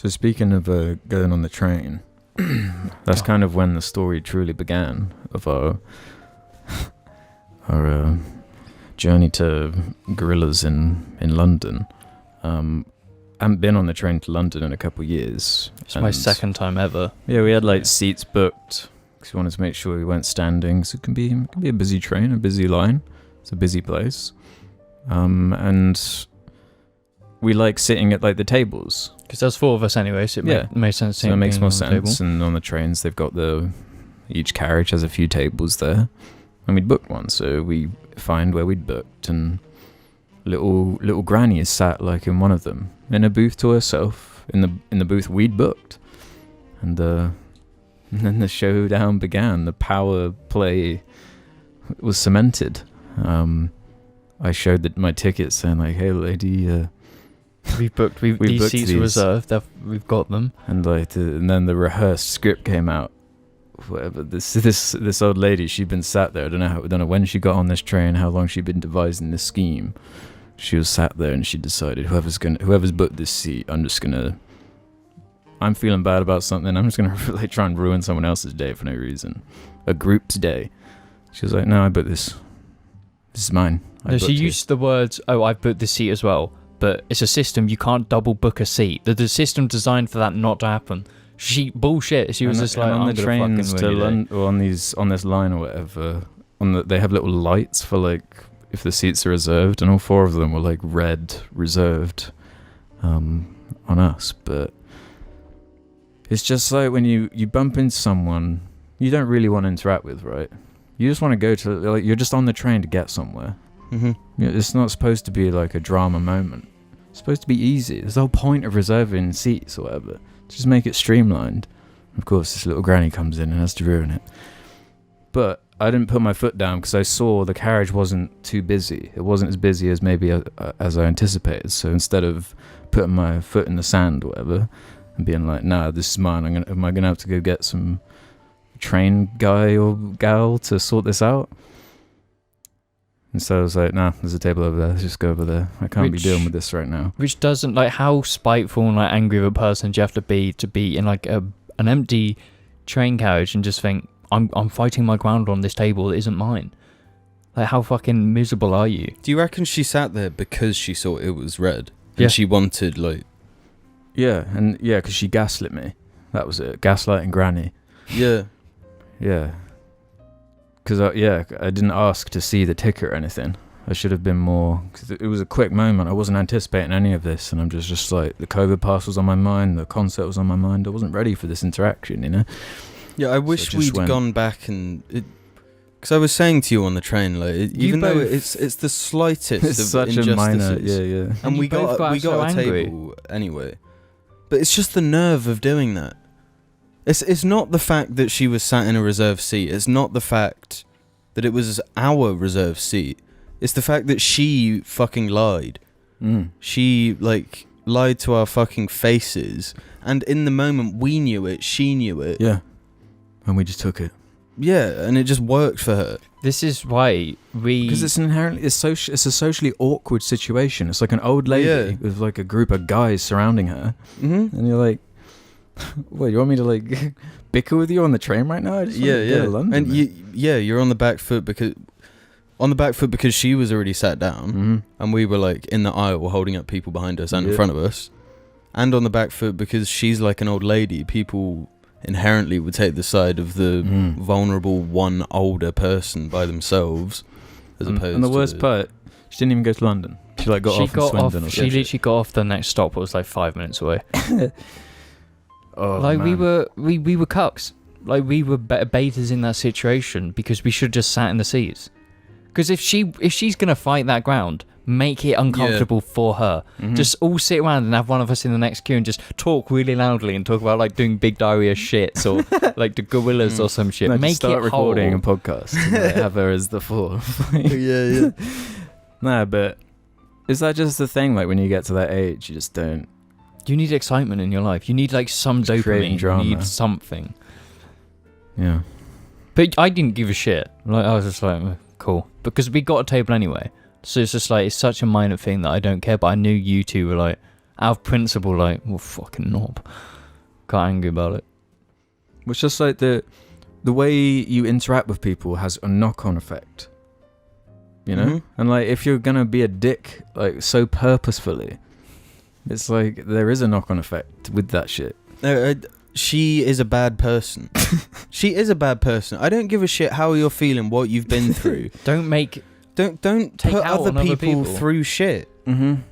So speaking of going on the train, that's kind of when the story truly began of our journey to gorillas in London. I haven't been on the train to London in a couple of years. It's my second time ever. Yeah, we had like seats booked because we wanted to make sure we weren't standing. So it can be a busy train, a busy line. It's a busy place, and we like sitting at like the tables. Because there's four of us anyway, so it made sense. So it makes more sense. And on the trains, they've got each carriage has a few tables there, and we'd booked one, so we find where we'd booked, and little granny is sat like in one of them, in a booth to herself, in the booth we'd booked, and then the showdown began. The power play was cemented. I showed my tickets saying like, "Hey, lady." These seats are reserved. We've got them. And and then the rehearsed script came out. Whatever. This old lady, she'd been sat there. I don't know when she got on this train, how long she'd been devising this scheme. She was sat there and she decided, whoever's booked this seat, I'm feeling bad about something. I'm just gonna like try and ruin someone else's day for no reason, a group's day. She was like, "No, I booked this. This is mine." She used the words, "Oh, I've booked this seat as well." But it's a system, you can't double book a seat. The system designed for that not to happen. She bullshit. She was just like, on the trains to London, or on this line or whatever. They have little lights for like if the seats are reserved, and all four of them were like red reserved, on us. But it's just like when you bump into someone you don't really want to interact with, right? You just want to go to like you're just on the train to get somewhere. Mm-hmm. It's not supposed to be like a drama moment. It's supposed to be easy. There's the whole point of reserving seats or whatever. Just make it streamlined. Of course, this little granny comes in and has to ruin it. But I didn't put my foot down because I saw the carriage wasn't too busy. It wasn't as busy as maybe as I anticipated. So instead of putting my foot in the sand or whatever and being like, "Nah, this is mine. Am I gonna have to go get some train guy or gal to sort this out?" And so I was like, "Nah, there's a table over there. Let's just go over there. I can't be dealing with this right now." Which doesn't, like, how spiteful and like angry of a person do you have to be in like an empty train carriage and just think, I'm fighting my ground on this table that isn't mine. Like, how fucking miserable are you? Do you reckon she sat there because she saw it was red? And Yeah. she wanted, like... Yeah, because she gaslit me. That was it. Gaslighting granny. Yeah. Yeah. Because I didn't ask to see the ticket or anything. I should have been more... Cause it was a quick moment. I wasn't anticipating any of this. And I'm just like, the COVID pass was on my mind. The concert was on my mind. I wasn't ready for this interaction, you know? Yeah, I wish we'd gone back and... Because I was saying to you on the train, like, even though it's the slightest it's of such injustices, a minor... Yeah. And we got a angry. table anyway. But it's just the nerve of doing that. It's not the fact that she was sat in a reserved seat. It's not the fact that it was our reserved seat. It's the fact that she fucking lied. She, like, lied to our fucking faces. And in the moment, we knew it. She knew it. Yeah. And we just took it. Yeah, and it just worked for her. This is why because it's inherently it's a socially awkward situation. It's like an old lady with like a group of guys surrounding her, and you're like, "Wait, you want me to like bicker with you on the train right now?" I just want to go to London, and you're on the back foot because she was already sat down, and we were like in the aisle holding up people behind us and in front of us, and on the back foot because she's like an old lady. People inherently would take the side of the vulnerable one older person by themselves, as opposed. And the worst part, she didn't even go to London. She like got off in Swindon. Or she literally got off the next stop. It was like 5 minutes away. Oh, like man. we were cucks. Like we were betas in that situation because we should just sat in the seats. Because if she's gonna fight that ground, make it uncomfortable for her. Just all sit around and have one of us in the next queue and just talk really loudly and talk about like doing big diarrhea shits or like the gorillas or some shit. No, make start it recording whole. a podcast and like, have her as the fourth. yeah. No, but is that just the thing? Like when you get to that age, you just don't. You need excitement in your life. You need like some dopamine. Drama. You need something. Yeah. But I didn't give a shit. Like I was just like, cool, because we got a table anyway. So it's just like, it's such a minor thing that I don't care, but I knew you two were like, out of principle, like, well, fucking knob. Got angry about it. It's just like the way you interact with people has a knock-on effect. You know? Mm-hmm. And like, if you're gonna be a dick, like, so purposefully, it's like, there is a knock-on effect with that shit. She is a bad person. She is a bad person. I don't give a shit how you're feeling, what you've been through. Don't Don't take put out other on other people people through shit. Mm-hmm.